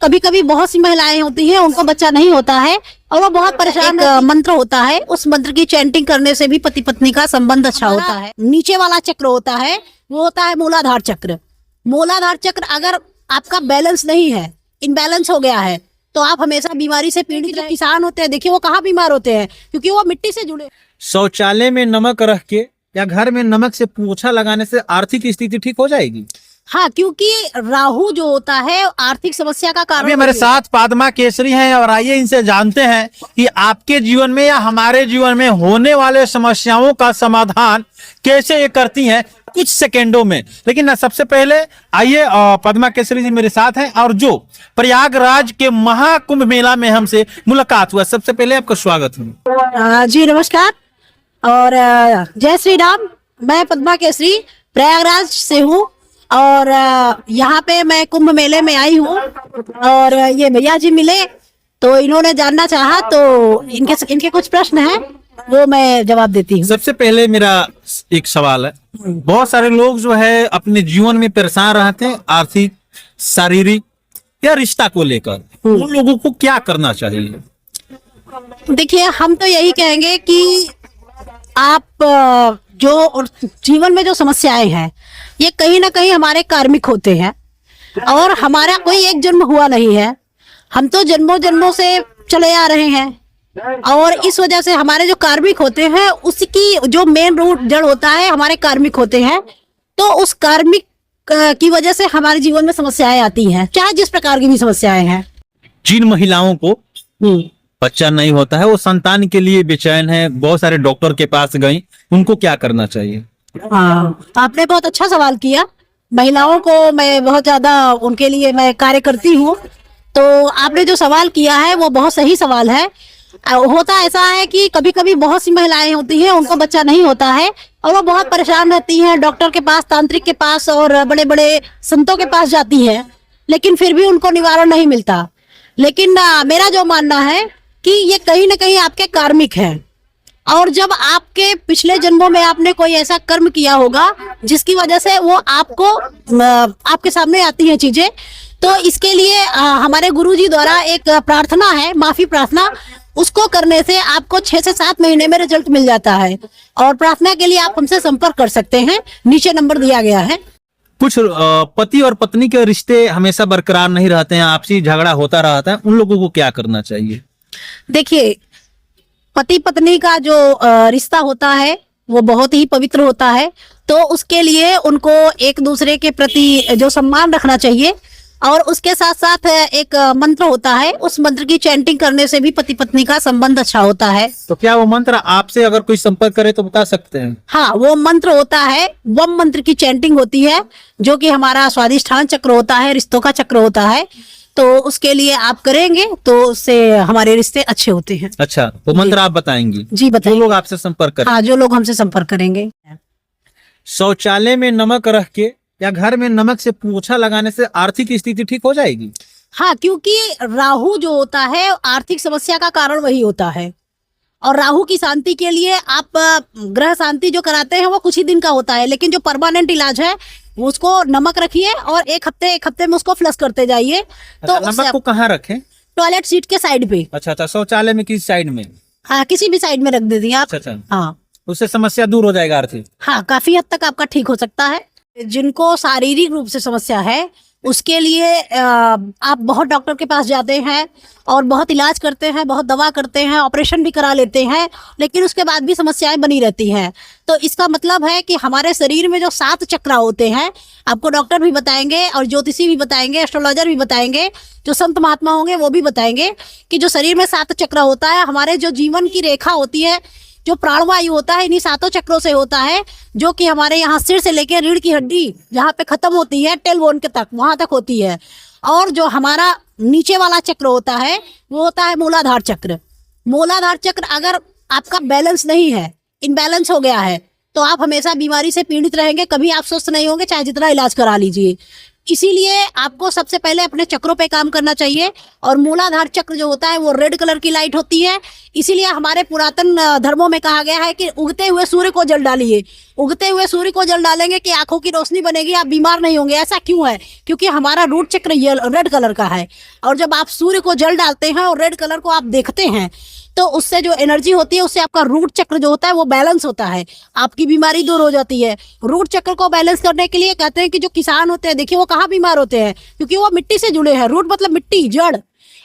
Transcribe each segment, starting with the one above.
कभी कभी बहुत सी महिलाएं होती हैं उनको बच्चा नहीं होता है और वो बहुत परेशान। एक मंत्र होता है, उस मंत्र की चैंटिंग करने से भी पति पत्नी का संबंध अच्छा होता है। नीचे वाला चक्र होता है वो होता है मूलाधार चक्र। मूलाधार चक्र अगर आपका बैलेंस नहीं है, इनबैलेंस हो गया है, तो आप हमेशा बीमारी से पीड़ित। जो किसान होते हैं देखिए वो कहाँ बीमार होते हैं, क्योंकि वो मिट्टी से जुड़े। शौचालय में नमक रख के या घर में नमक से पोछा लगाने से आर्थिक स्थिति ठीक हो जाएगी? हाँ, क्योंकि राहु जो होता है आर्थिक समस्या का कारण। अभी हमारे साथ पादमा केसरी हैं और आइए इनसे जानते हैं कि आपके जीवन में या हमारे जीवन में होने वाले समस्याओं का समाधान कैसे ये करती हैं कुछ सेकेंडों में। लेकिन सबसे पहले आइए, पद्मा केसरी जी मेरे साथ हैं और जो प्रयागराज के महाकुंभ मेला में हमसे मुलाकात हुआ, सबसे पहले आपका स्वागत है। जी नमस्कार और जय श्री राम। मैं पद्मा केसरी प्रयागराज से हूँ और यहाँ पे मैं कुंभ मेले में आई हूँ और ये भैया जी मिले तो इन्होंने जानना चाहा, तो इनके कुछ प्रश्न हैं वो मैं जवाब देती हूँ। सबसे पहले मेरा एक सवाल है, बहुत सारे लोग जो है अपने जीवन में परेशान रहते हैं आर्थिक, शारीरिक या रिश्ता को लेकर, उन लोगों को क्या करना चाहिए? देखिए हम तो यही कहेंगे कि आप जो जीवन में जो समस्याएं हैं ये कहीं ना कहीं हमारे कार्मिक होते हैं और हमारा कोई एक जन्म हुआ नहीं है, हम तो जन्मों जन्मों से चले आ रहे हैं और इस वजह से हमारे जो कार्मिक होते हैं उसकी जो मेन रूट जड़ होता है हमारे कार्मिक होते हैं। तो उस कार्मिक की वजह से हमारे जीवन में समस्याएं आती हैं, चाहे जिस प्रकार की भी समस्याएं हैं। जिन महिलाओं को बच्चा नहीं होता है वो संतान के लिए बेचैन है, बहुत सारे डॉक्टर के पास गई, उनको क्या करना चाहिए? हाँ, आपने बहुत अच्छा सवाल किया। महिलाओं को मैं बहुत ज्यादा उनके लिए मैं कार्य करती हूँ, तो आपने जो सवाल किया है वो बहुत सही सवाल है। होता ऐसा है कि कभी कभी बहुत सी महिलाएं होती हैं उनको बच्चा नहीं होता है और वो बहुत परेशान रहती हैं, डॉक्टर के पास, तांत्रिक के पास और बड़े बड़े संतों के पास जाती हैं, लेकिन फिर भी उनको निवारण नहीं मिलता। लेकिन मेरा जो मानना है कि ये कहीं ना कहीं आपके कार्मिक है और जब आपके पिछले जन्मों में आपने कोई ऐसा कर्म किया होगा जिसकी वजह से वो आपके सामने आती हैं चीजें, तो इसके लिए हमारे गुरुजी द्वारा एक प्रार्थना है, माफी प्रार्थना, उसको करने से आपको 6 से 7 महीने में रिजल्ट मिल जाता है। और प्रार्थना के लिए आप हमसे संपर्क कर सकते हैं, नीचे नंबर दिया गया है। कुछ पति और पत्नी के रिश्ते हमेशा बरकरार नहीं रहते हैं, आपसी झगड़ा होता रहता है, उन लोगों को क्या करना चाहिए? देखिए पति पत्नी का जो रिश्ता होता है वो बहुत ही पवित्र होता है, तो उसके लिए उनको एक दूसरे के प्रति जो सम्मान रखना चाहिए और उसके साथ साथ एक मंत्र होता है, उस मंत्र की चैंटिंग करने से भी पति पत्नी का संबंध अच्छा होता है। तो क्या वो मंत्र आपसे अगर कोई संपर्क करे तो बता सकते हैं? हाँ, वो मंत्र होता है, वम मंत्र की चैंटिंग होती है जो कि हमारा स्वादिष्ठान चक्र होता है, रिश्तों का चक्र होता है, तो उसके लिए आप करेंगे तो उससे हमारे रिश्ते अच्छे होते हैं। अच्छा, वो मंत्र आप बताएंगी? जी बताइए। लोग आपसे संपर्क करें? हाँ, जो लोग हमसे संपर्क करेंगे। शौचालय में नमक रख के या घर में नमक से पोछा लगाने से आर्थिक स्थिति ठीक हो जाएगी? हाँ, क्योंकि राहु जो होता है आर्थिक समस्या का कारण वही होता है और राहु की शांति के लिए आप ग्रह शांति जो कराते हैं वो कुछ ही दिन का होता है, लेकिन जो परमानेंट इलाज है उसको नमक रखिए और एक हफ्ते में उसको फ्लश करते जाइए। तो नमक को कहाँ रखें? टॉयलेट सीट के साइड पे। अच्छा, शौचालय में किस साइड में? हाँ, किसी भी साइड में रख दीजिए आप। अच्छा, हाँ, उससे समस्या दूर हो जाएगा आर्थिक? हाँ, काफी हद तक आपका ठीक हो सकता है। जिनको शारीरिक रूप से समस्या है उसके लिए आप बहुत डॉक्टर के पास जाते हैं और बहुत इलाज करते हैं, बहुत दवा करते हैं, ऑपरेशन भी करा लेते हैं, लेकिन उसके बाद भी समस्याएं बनी रहती हैं। तो इसका मतलब है कि हमारे शरीर में जो 7 चक्र होते हैं, आपको डॉक्टर भी बताएंगे और ज्योतिषी भी बताएंगे, एस्ट्रोलॉजर भी बताएंगे, जो संत महात्मा होंगे वो भी बताएंगे कि जो शरीर में 7 चक्र होता है, हमारे जो जीवन की रेखा होती है, जो प्राणवायु होता है, इन्हीं 7 चक्रों से होता है, जो कि हमारे यहाँ सिर से लेकर रीढ़ की हड्डी जहाँ पे खत्म होती है टेलबोन के तक, वहां तक होती है। और जो हमारा नीचे वाला चक्र होता है वो होता है मूलाधार चक्र। मूलाधार चक्र अगर आपका बैलेंस नहीं है, इनबैलेंस हो गया है, तो आप हमेशा बीमारी से पीड़ित रहेंगे, कभी आप स्वस्थ नहीं होंगे, चाहे जितना इलाज करा लीजिए। इसीलिए आपको सबसे पहले अपने चक्रों पे काम करना चाहिए। और मूलाधार चक्र जो होता है वो रेड कलर की लाइट होती है। इसीलिए हमारे पुरातन धर्मों में कहा गया है कि उगते हुए सूर्य को जल डालिए। उगते हुए सूर्य को जल डालेंगे कि आंखों की रोशनी बनेगी, आप बीमार नहीं होंगे। ऐसा क्यों है? क्योंकि हमारा रूट चक्र ये रेड कलर का है। और जब आप सूर्य को जल डालते हैं और रेड कलर को आप देखते हैं तो उससे जो एनर्जी होती है उससे आपका रूट चक्र जो होता है वो बैलेंस होता है, आपकी बीमारी दूर हो जाती है। रूट चक्र को बैलेंस करने के लिए कहते हैं कि जो किसान होते हैं, देखिए वो कहाँ बीमार होते हैं, क्योंकि वो मिट्टी से जुड़े हैं। रूट मतलब मिट्टी, जड़।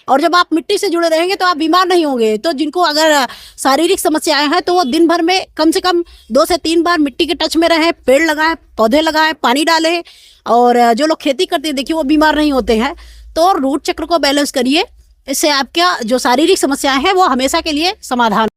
और जब आप मिट्टी से जुड़े रहेंगे तो आप बीमार नहीं होंगे। तो जिनको अगर शारीरिक समस्याएं हैं तो वो दिन भर में कम से कम 2 से 3 बार मिट्टी के टच में रहें, पेड़ लगाएं, पौधे लगाएं, पानी डालें। और जो लोग खेती करते हैं देखिए वो बीमार नहीं होते हैं। तो रूट चक्र को बैलेंस करिए, इससे आपका जो शारीरिक समस्याएं हैं वो हमेशा के लिए समाधान